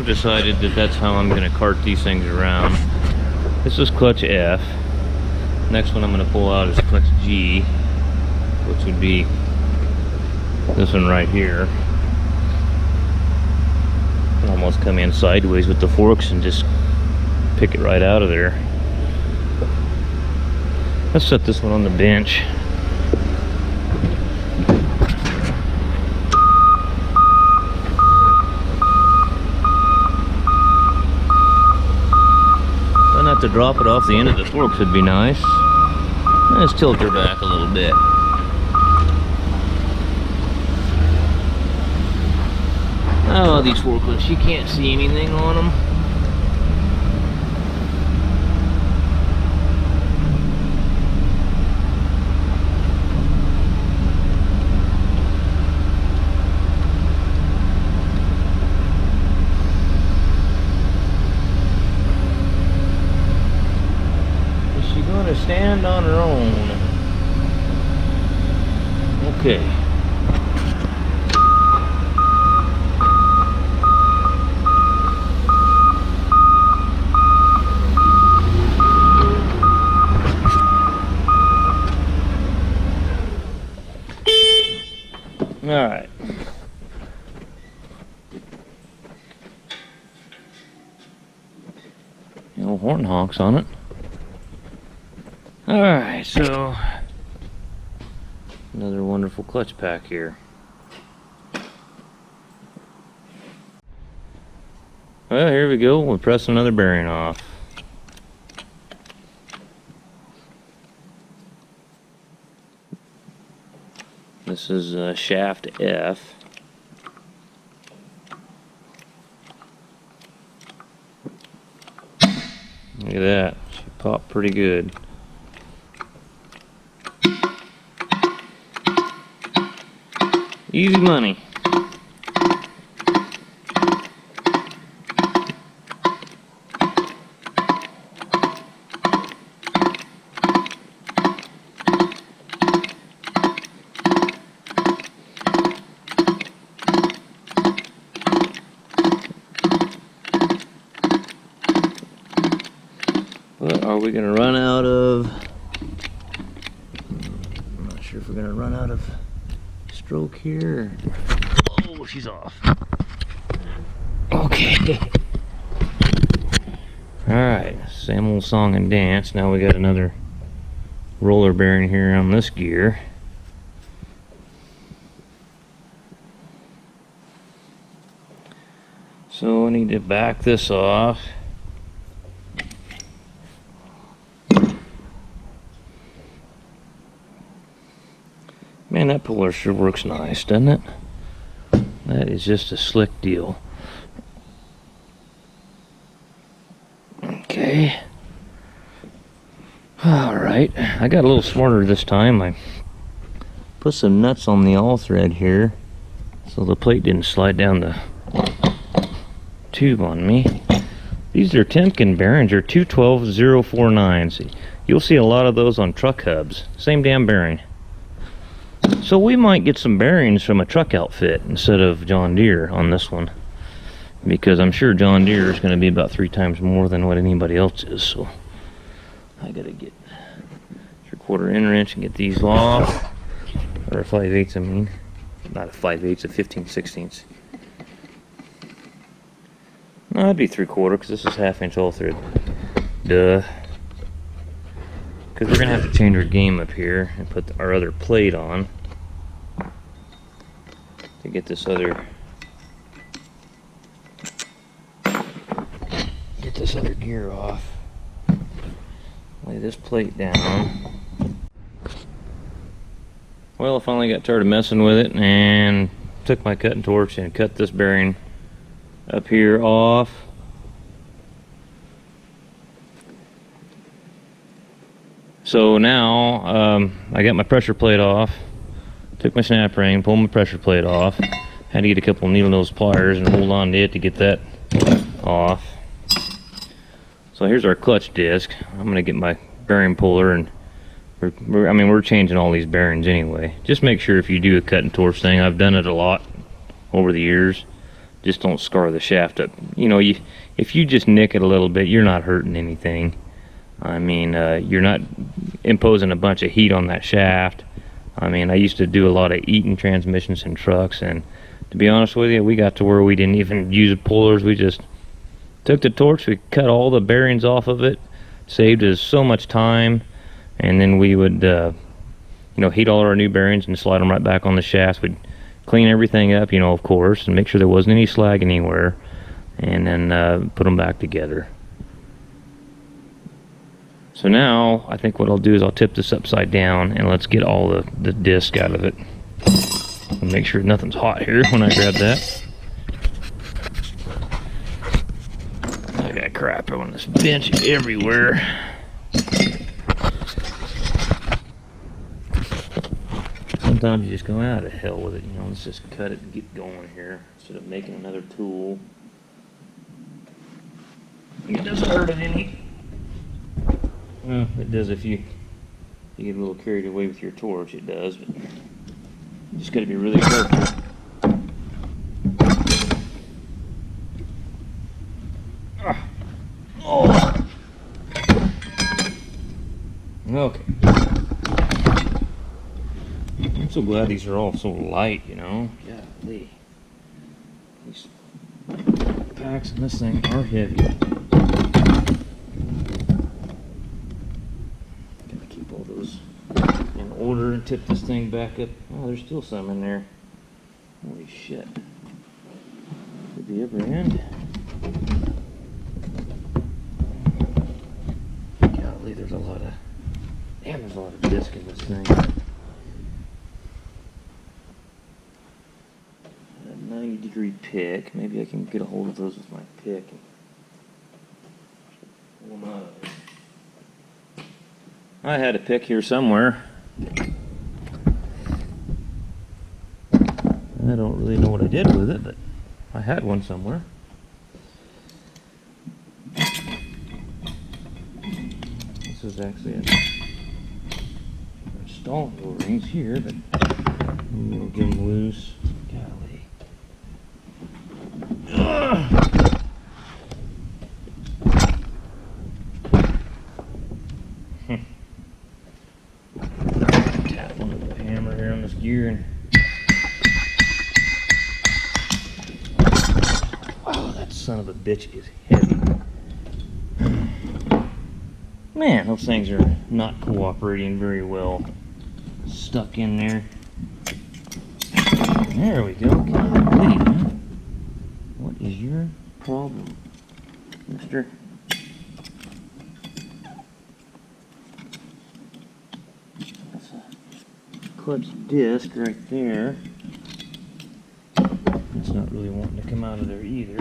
decided that that's how I'm going to cart these things around. This is clutch F. Next one I'm going to pull out is clutch G, which would be this one right here. Almost come in sideways with the forks and just pick it right out of there. Let's set this one on the bench. Try not to drop it off the end of the forks would be nice. Let's tilt her back a little bit. Oh, these forklifts, you can't see anything on them. Is she going to stand on her own? Okay. Alright. No horn honks on it. Alright, so another wonderful clutch pack here. Well, here we go. We'll press another bearing off. This is shaft F. Look at that. She popped pretty good. Easy money. What are we gonna run out of? I'm not sure if we're gonna run out of stroke here. Oh, she's off. Okay. Alright, same old song and dance. Now we got another roller bearing here on this gear. So I need to back this off. Man, that puller sure works nice, doesn't it? That is just a slick deal. Okay. Alright, I got a little smarter this time. I put some nuts on the all thread here so the plate didn't slide down the tube on me. These are Temkin bearings, or 212049s. You'll see a lot of those on truck hubs. Same damn bearing. So we might get some bearings from a truck outfit instead of John Deere on this one, because I'm sure John Deere is going to be about 3 times more than what anybody else is. So I gotta get 3/4 inch wrench and get these off, or a 5/8, I mean, not a 5/8, a 15/16. No, it'd be 3/4 because this is 1/2 inch all thread. Duh. Because we're gonna have to change our game up here and put our other plate on to get this other gear off. Lay this plate down. Well, I finally got tired of messing with it and took my cutting torch and cut this bearing up here off. So now I got my pressure plate off, took my snap ring, pulled my pressure plate off, had to get a couple needle nose pliers and hold on to it to get that off. So here's our clutch disc. I'm gonna get my bearing puller, and we're changing all these bearings anyway. Just make sure if you do a cut and torch thing, I've done it a lot over the years, just don't scar the shaft up. You know, if you just nick it a little bit, you're not hurting anything. I mean, you're not imposing a bunch of heat on that shaft. I mean, I used to do a lot of Eaton transmissions in trucks, and to be honest with you, we got to where we didn't even use pullers. We just took the torch, we cut all the bearings off of it, saved us so much time, and then we would, you know, heat all our new bearings and slide them right back on the shafts. We'd clean everything up, you know, of course, and make sure there wasn't any slag anywhere, and then put them back together. So now, I think what I'll do is I'll tip this upside down and let's get all the disc out of it. And make sure nothing's hot here when I grab that. I got crap on this bench everywhere. Sometimes you just go out of hell with it, you know, let's just cut it and get going here instead of making another tool. It doesn't hurt it any. Well, it does if you get a little carried away with your torch, it does, but you just got to be really careful. Oh. Okay. I'm so glad these are all so light, you know. Golly. These packs in this thing are heavy. In order and tip this thing back up. Oh, there's still some in there. Holy shit. Could be every end. Golly, there's a lot of... Damn, there's a lot of disc in this thing. A 90-degree pick. Maybe I can get a hold of those with my pick and pull them out of there. I had a pick here somewhere. I don't really know what I did with it, but I had one somewhere. This is actually installed O-rings here, but I'm gonna get them loose. Golly. Tap one with the hammer here on this gear and son of a bitch is heavy. Man, those things are not cooperating very well. Stuck in there. There we go. Golly, man. What is your problem, mister? That's a clutch disc right there. It's not really wanting to come out of there either.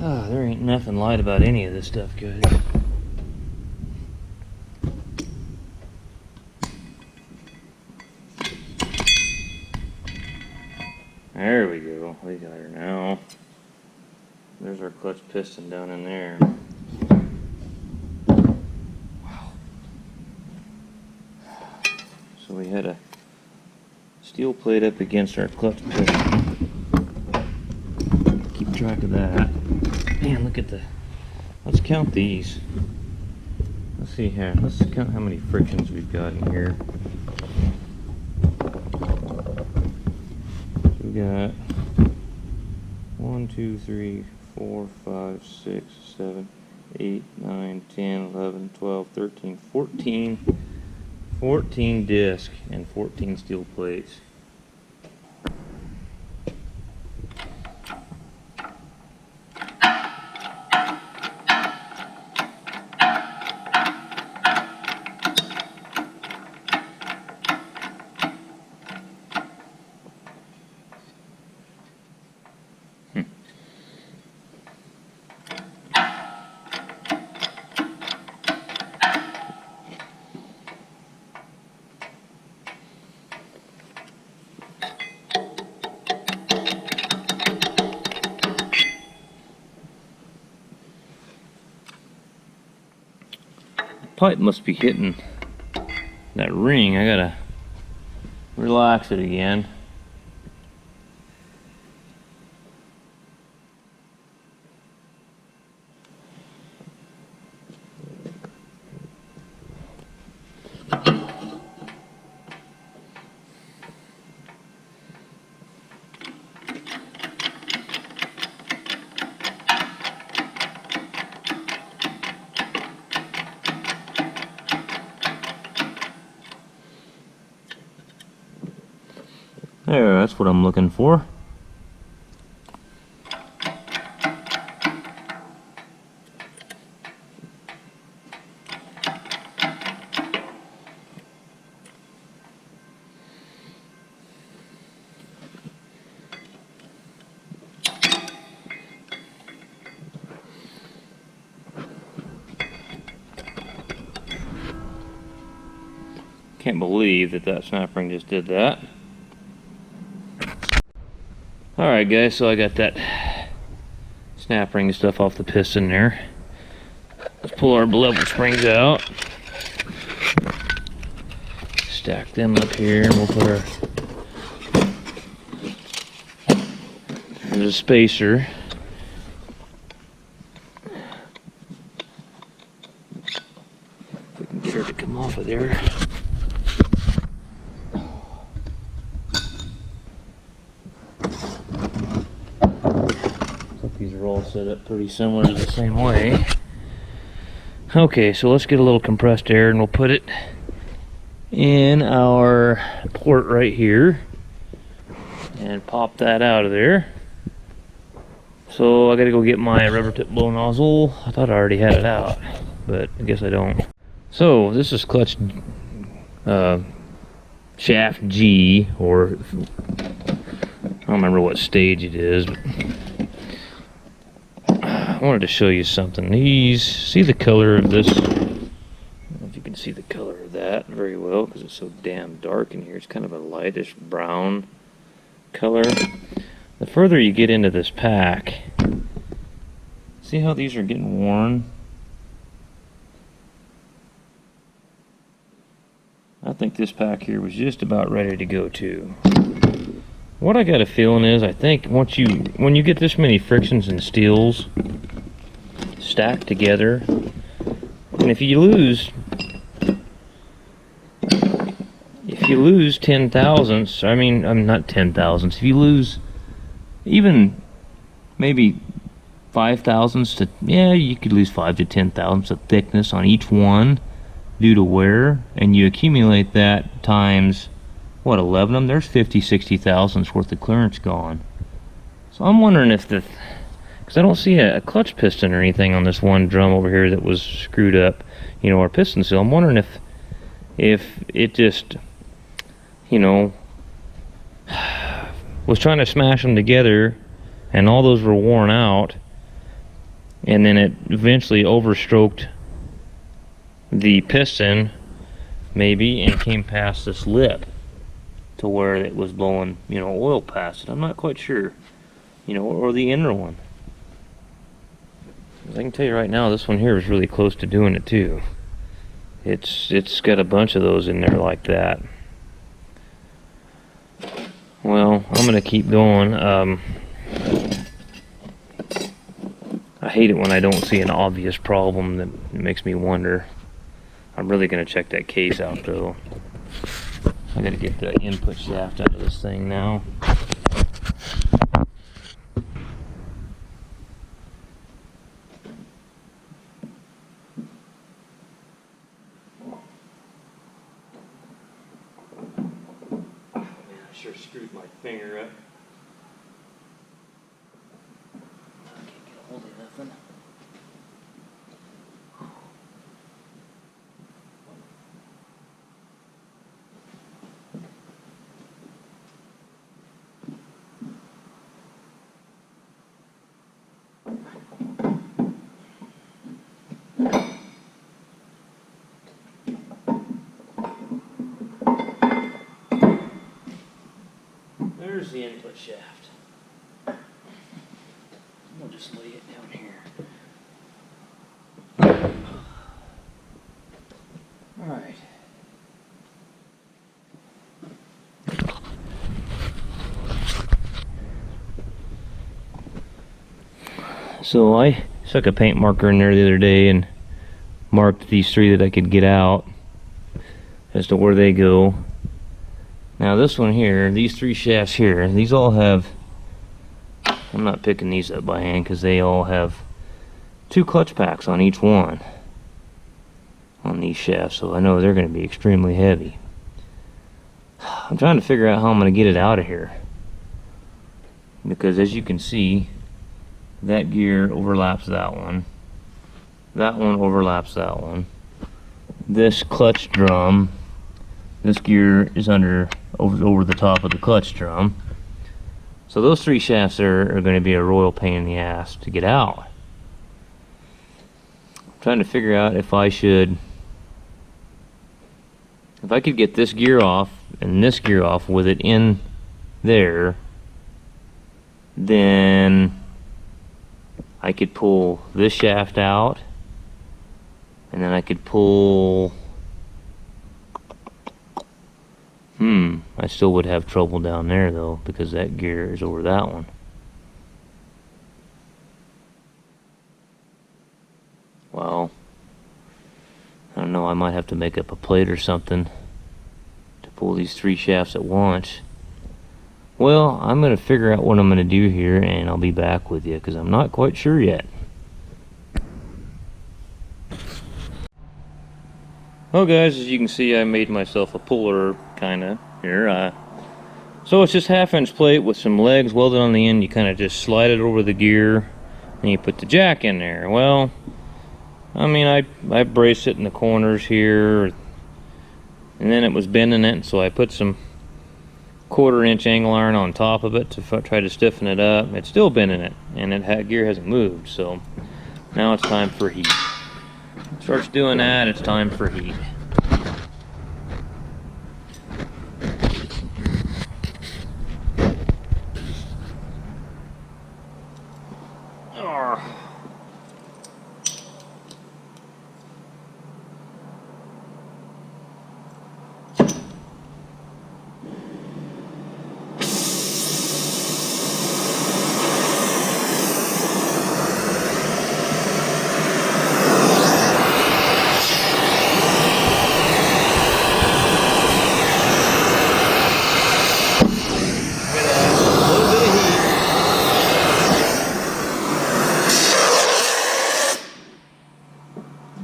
Oh, there ain't nothing light about any of this stuff, guys. There we go. We got her now. There's our clutch piston down in there. Wow. So we had a steel plate up against our clutch piston. Keep track of that. Man, look at the... Let's count these. Let's see here. Let's count how many frictions we've got in here. So we got 1, 2, 3, 4, 5, 6, 7, 8, 9, 10, 11, 12, 13, 14 discs and 14 steel plates. Pipe must be hitting that ring. I gotta relax it again. There, that's what I'm looking for. Can't believe that snap ring just did that. Alright guys, so I got that snap ring stuff off the piston there. Let's pull our level springs out. Stack them up here and we'll put there's a spacer. If we can get her to come off of there. These are all set up pretty similar to the same way. Okay, so let's get a little compressed air and we'll put it in our port right here and pop that out of there. So I gotta go get my rubber tip blow nozzle. I thought I already had it out, but I guess I don't. So this is clutch shaft G, or I don't remember what stage it is, but I wanted to show you something. See the color of this? I don't know if you can see the color of that very well because it's so damn dark in here. It's kind of a lightish brown color. The further you get into this pack, see how these are getting worn? I think this pack here was just about ready to go too. What I got a feeling is, I think when you get this many frictions and steels stacked together, and if you lose 10 thousandths, I'm not 10 thousandths, if you lose even maybe 5 thousandths to, yeah, you could lose 5 to 10 thousandths of thickness on each one due to wear, and you accumulate that times what, 11 of them, there's 50-60 thousandths worth of clearance gone. So I'm wondering if because I don't see a clutch piston or anything on this one drum over here that was screwed up, or piston seal. I'm wondering if it just, was trying to smash them together and all those were worn out, and then it eventually overstroked the piston maybe and came past this lip to where it was blowing, oil past it. I'm not quite sure, or the inner one. I can tell you right now, this one here is really close to doing it too. It's got a bunch of those in there like that. Well, I'm gonna keep going. I hate it when I don't see an obvious problem that makes me wonder. I'm really gonna check that case out though. I gotta get the input shaft out of this thing now. Man, I sure screwed my finger up. I can't get a hold of nothing. There's the input shaft. We'll just lay it down here. So I stuck a paint marker in there the other day and marked these three that I could get out as to where they go. Now this one here, these three shafts here, these all have, I'm not picking these up by hand because they all have 2 clutch packs on each one on these shafts, so I know they're going to be extremely heavy. I'm trying to figure out how I'm going to get it out of here, because as you can see, that gear overlaps that one overlaps that one. This clutch drum, this gear is over the top of the clutch drum. So those 3 shafts are going to be a royal pain in the ass to get out. I'm trying to figure out if I could get this gear off and this gear off with it in there, then I could pull this shaft out, and then I could pull, I still would have trouble down there though, because that gear is over that one. Well, I don't know, I might have to make up a plate or something to pull these 3 shafts at once. Well, I'm going to figure out what I'm going to do here, and I'll be back with you, because I'm not quite sure yet. Well guys, as you can see, I made myself a puller kinda here. So it's just 1/2-inch plate with some legs welded on the end. You kind of just slide it over the gear and you put the jack in there. Well, I mean, I braced it in the corners here, and then it was bending it, so I put some 1/4-inch angle iron on top of it to try to stiffen it up. It's still bending it, and gear hasn't moved, so now it's time for heat. Starts doing that, it's time for heat.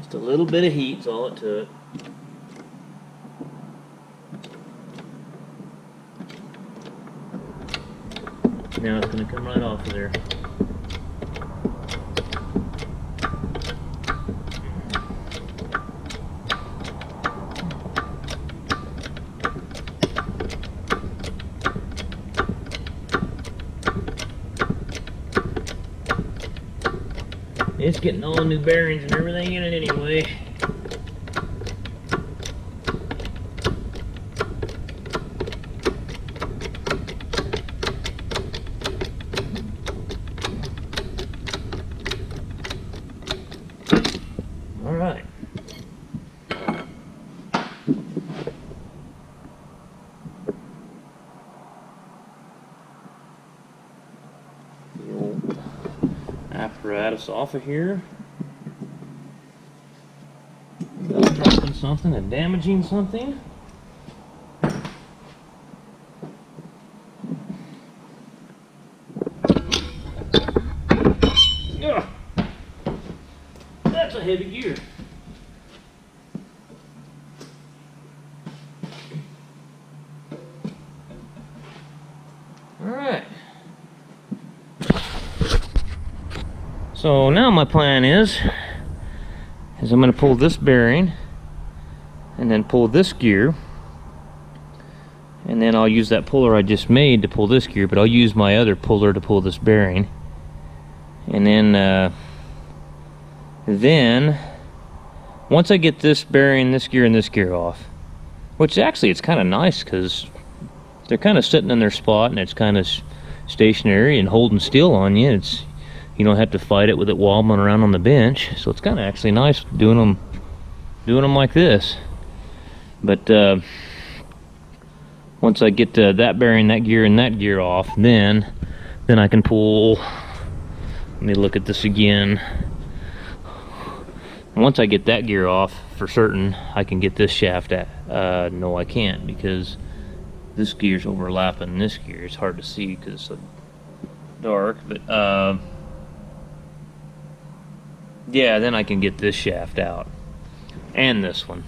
Just a little bit of heat is all it took. Now it's going to come right off of there. It's getting all new bearings and everything in it anyway. All right. The old apparatus off of here. Dropping something and damaging something. Ugh. That's a heavy gear. All right. So now my plan is I'm going to pull this bearing and then pull this gear, and then I'll use that puller I just made to pull this gear, but I'll use my other puller to pull this bearing. And then once I get this bearing, this gear, and this gear off, which actually it's kind of nice because they're kind of sitting in their spot and it's kind of stationary and holding still on you. You don't have to fight it with it wobbling around on the bench, so it's kind of actually nice doing them like this. But once I get that bearing, that gear, and that gear off, then I can pull Let me look at this again. Once I get that gear off for certain, I can get this shaft at. No, I can't, because this gear's overlapping this gear. It's hard to see because it's so dark, but yeah, then I can get this shaft out and this one,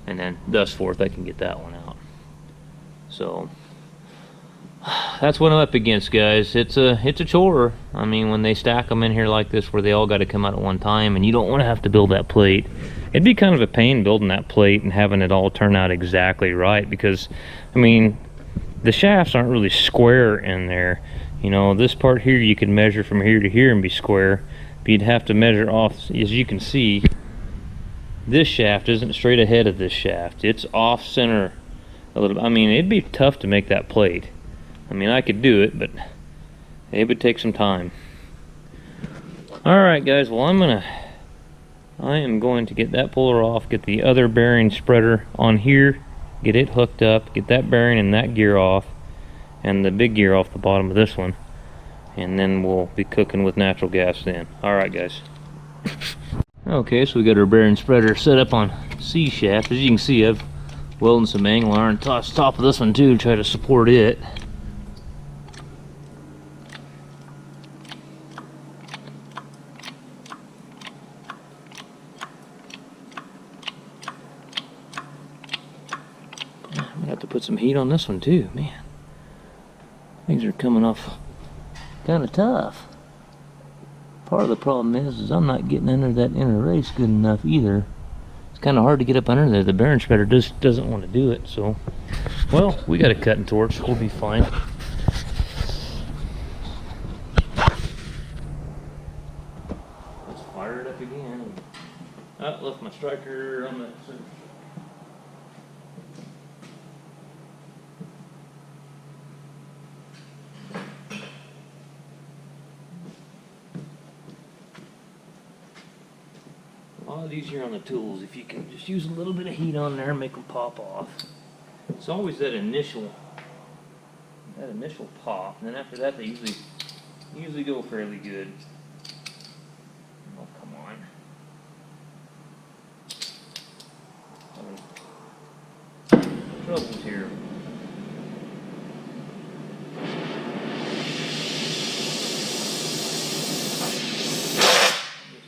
and then thus forth I can get that one out. So that's what I'm up against, guys. It's a chore. I mean, when they stack them in here like this where they all got to come out at one time, and you don't want to have to build that plate. It'd be kind of a pain building that plate and having it all turn out exactly right, because I mean, the shafts aren't really square in there. You know, this part here you can measure from here to here and be square, but you'd have to measure off. As you can see, this shaft isn't straight ahead of this shaft. It's off center a little bit. I mean, it'd be tough to make that plate. I mean, I could do it, but it would take some time. Alright guys, well I am going to get that puller off, get the other bearing spreader on here, get it hooked up, get that bearing and that gear off, and the big gear off the bottom of this one, and then we'll be cooking with natural gas then. Alright guys. Okay, so we got our bearing spreader set up on C shaft. As you can see, I've welded some angle iron to the top of this one too to try to support it. I'm gonna have to put some heat on this one too, man. Things are coming off kind of tough. Part of the problem is I'm not getting under that inner race good enough either. It's kind of hard to get up under there. The bearing spreader just doesn't want to do it. So, well, we got a cutting torch. We'll be fine. Let's fire it up again. I left my striker on the. A lot easier on the tools if you can just use a little bit of heat on there and make them pop off. It's always that initial pop, and then after that they usually go fairly good. Oh, come on. Troubles here.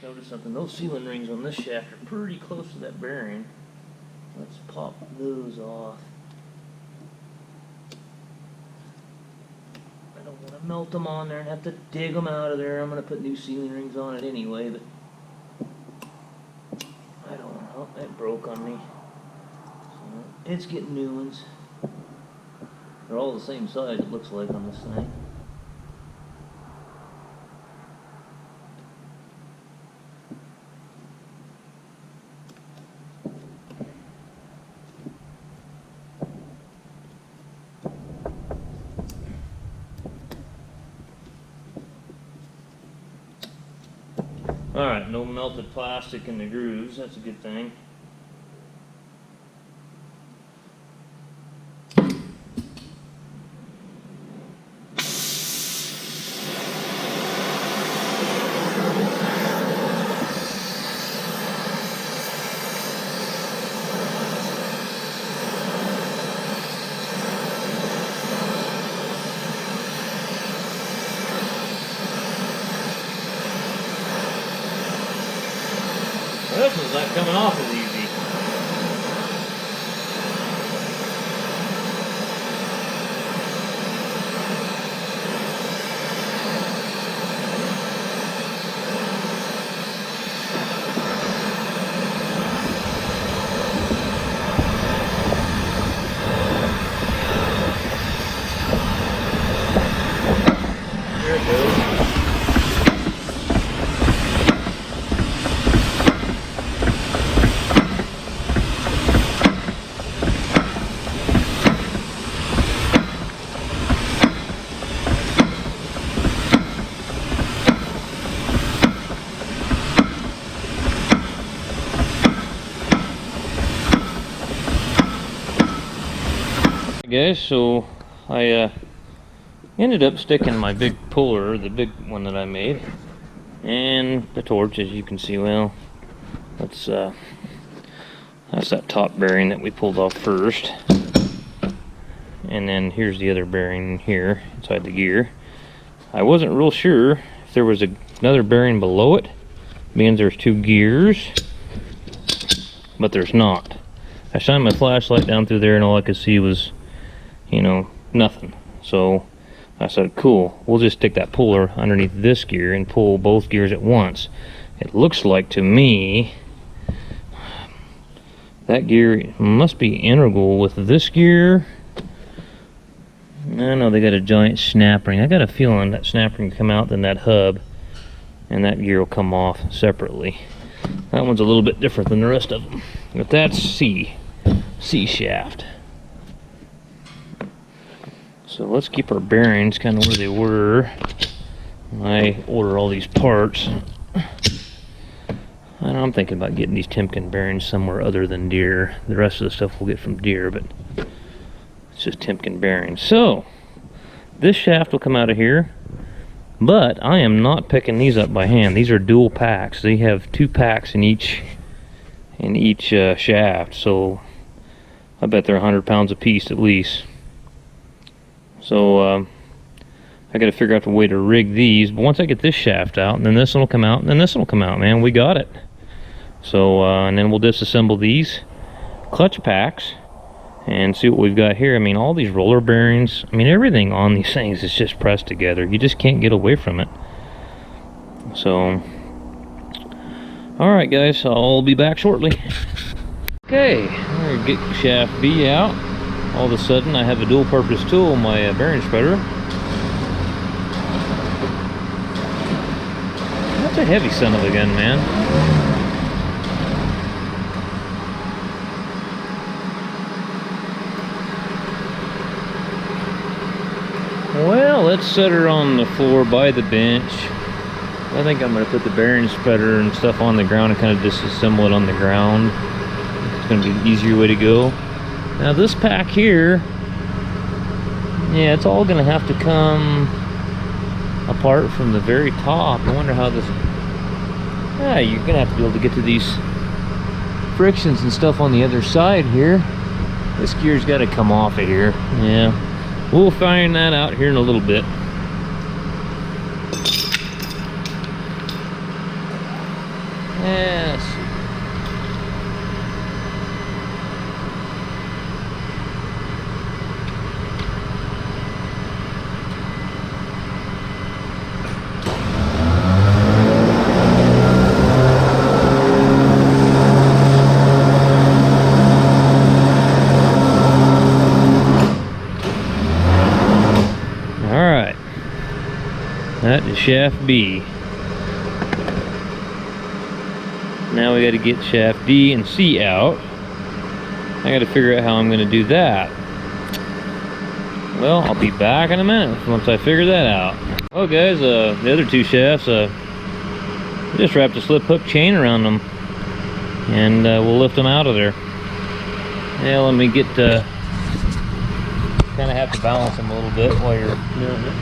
Notice something, those sealing rings on this shaft are pretty close to that bearing. Let's pop those off. I don't want to melt them on there and have to dig them out of there. I'm going to put new sealing rings on it anyway, but I don't know. That broke on me. So it's getting new ones. They're all the same size, it looks like, on this thing. Alright, no melted plastic in the grooves, that's a good thing. This one's not coming off as easy. There it goes. Guys, so I Ended up sticking my big puller, the big one that I made, and the torch, as you can see. Well, that's that top bearing that we pulled off first, and then here's the other bearing here inside the gear. I wasn't real sure if there was another bearing below it, means there's 2 gears, but there's not. I shined my flashlight down through there and all I could see was, you know, nothing. So I said, cool, we'll just stick that puller underneath this gear and pull both gears at once. It looks like to me that gear must be integral with this gear. I know they got a giant snap ring. I got a feeling that snap ring will come out, then that hub, and that gear will come off separately. That one's a little bit different than the rest of them. But that's C shaft. So let's keep our bearings kind of where they were when I order all these parts. I'm thinking about getting these Timken bearings somewhere other than Deere. The rest of the stuff we'll get from Deere, but it's just Timken bearings. So this shaft will come out of here, but I am not picking these up by hand. These are dual packs. They have 2 packs in each shaft, so I bet they're 100 pounds a piece at least. So I got to figure out the way to rig these. But once I get this shaft out, and then this one will come out, and then this one will come out, man, we got it. So and then we'll disassemble these clutch packs and see what we've got here. I mean, all these roller bearings, I mean, everything on these things is just pressed together. You just can't get away from it. So, all right, guys, I'll be back shortly. Okay, we're gonna get shaft B out. All of a sudden, I have a dual-purpose tool, my bearing spreader. That's a heavy son of a gun, man. Well, let's set her on the floor by the bench. I think I'm going to put the bearing spreader and stuff on the ground and kind of disassemble it on the ground. It's going to be the easier way to go. Now this pack here, yeah, it's all going to have to come apart from the very top. I wonder how this... Yeah, you're going to have to be able to get to these frictions and stuff on the other side here. This gear's got to come off of here. Yeah. We'll find that out here in a little bit. Yes. That is shaft B. Now we got to get shaft D and C out. I got to figure out how I'm going to do that. Well, I'll be back in a minute once I figure that out. Well, guys, the other 2 shafts, just wrapped a slip hook chain around them, and we'll lift them out of there. Yeah, let me get kind of have to balance them a little bit while you're doing it.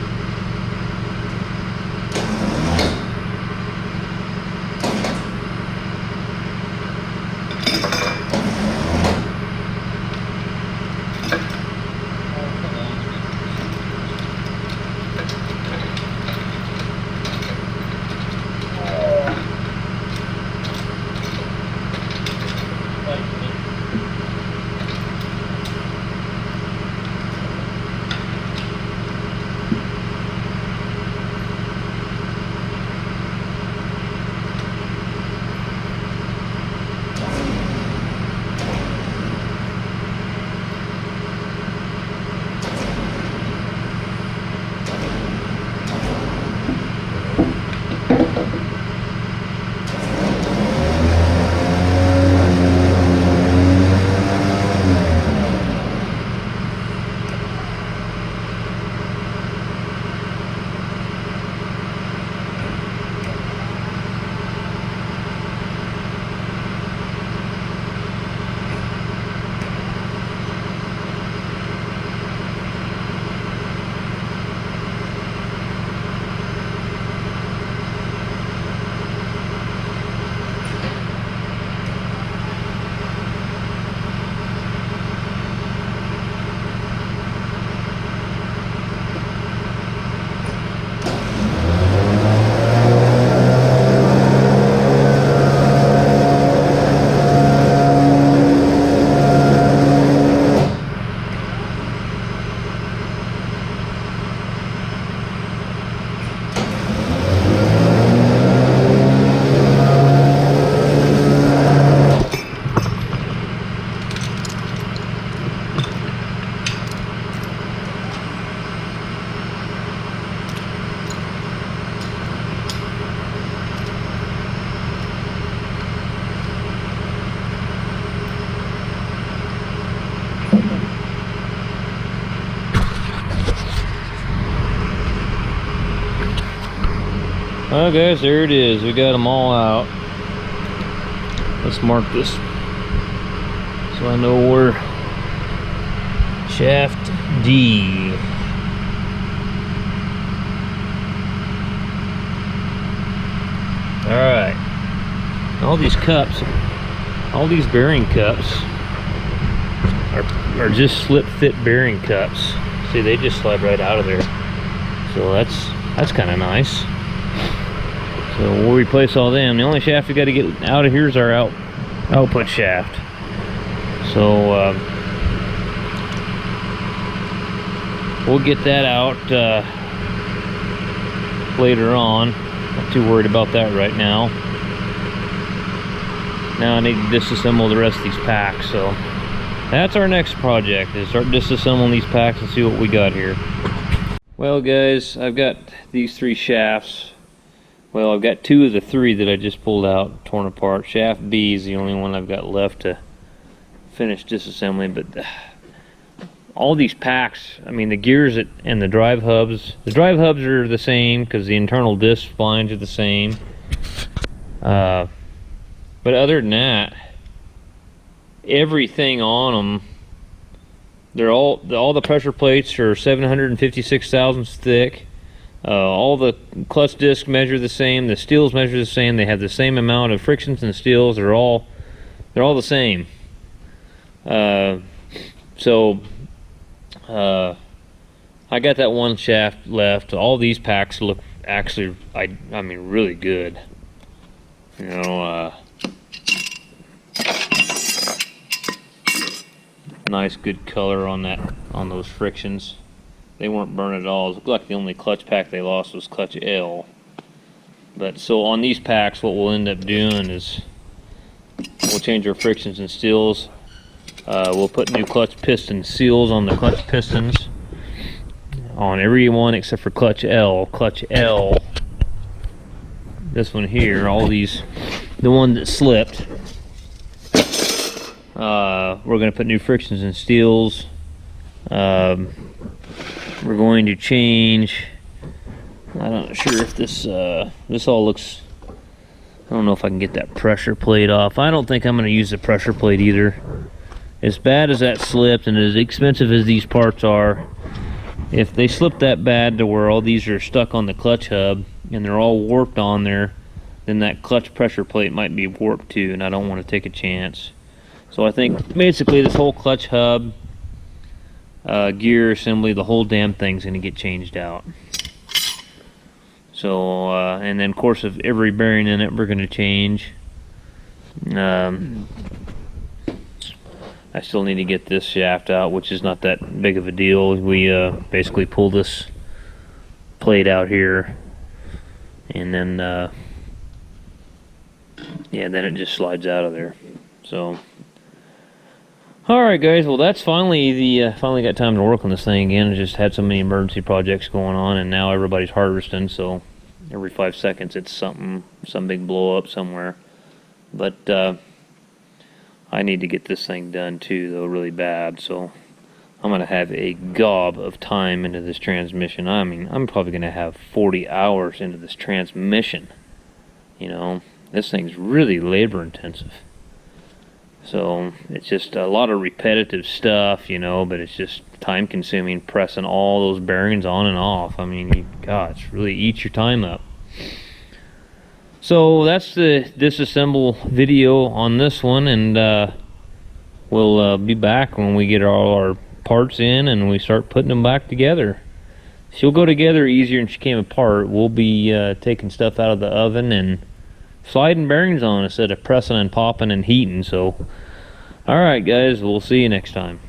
Well guys, there it is. We got them all out. Let's mark this so I know where shaft D. Alright. All these cups, all these bearing cups are just slip fit bearing cups. See, they just slide right out of there. So that's kind of nice. So we'll replace all them. The only shaft we got to get out of here is our output shaft. So we'll get that out later on. Not too worried about that right now. Now I need to disassemble the rest of these packs. So that's our next project, is start disassembling these packs and see what we got here. Well guys, I've got these 3 shafts. Well, I've got 2 of the 3 that I just pulled out, torn apart. Shaft B is the only one I've got left to finish disassembling, but all these packs, I mean the gears and the drive hubs are the same because the internal disc splines are the same. But other than that, everything on them, all the pressure plates are 756 thousandths thick. All the clutch discs measure the same. The steels measure the same. They have the same amount of frictions in the steels. They're all the same. So I got that one shaft left. All these packs look actually, I mean, really good. You know, nice good color on those frictions. They weren't burned at all. It looked like the only clutch pack they lost was clutch L. But so on these packs, what we'll end up doing is we'll change our frictions and steels. We'll put new clutch piston seals on the clutch pistons on every one except for clutch L. Clutch L, this one here, all these, the one that slipped, we're going to put new frictions and steels. We're going to change, I'm not sure if this all looks, I don't know if I can get that pressure plate off. I don't think I'm going to use the pressure plate either. As bad as that slipped and as expensive as these parts are, if they slip that bad to where all these are stuck on the clutch hub and they're all warped on there, then that clutch pressure plate might be warped too, and I don't want to take a chance. So I think basically this whole clutch hub, gear assembly, the whole damn thing's going to get changed out. So and then of course of every bearing in it we're going to change. I still need to get this shaft out, which is not that big of a deal. We basically pull this plate out here, and then yeah, then it just slides out of there. So alright guys, well that's finally finally got time to work on this thing again. I just had so many emergency projects going on, and now everybody's harvesting, so every 5 seconds it's some big blow up somewhere. But I need to get this thing done too, though, really bad. So I'm going to have a gob of time into this transmission. I mean, I'm probably going to have 40 hours into this transmission. You know, this thing's really labor intensive. So it's just a lot of repetitive stuff, you know, but it's just time consuming pressing all those bearings on and off. I mean, God, it's really eats your time up. So that's the disassemble video on this one, and we'll be back when we get all our parts in and we start putting them back together. She'll go together easier than she came apart. We'll be taking stuff out of the oven and sliding bearings on instead of pressing and popping and heating. So alright guys, we'll see you next time.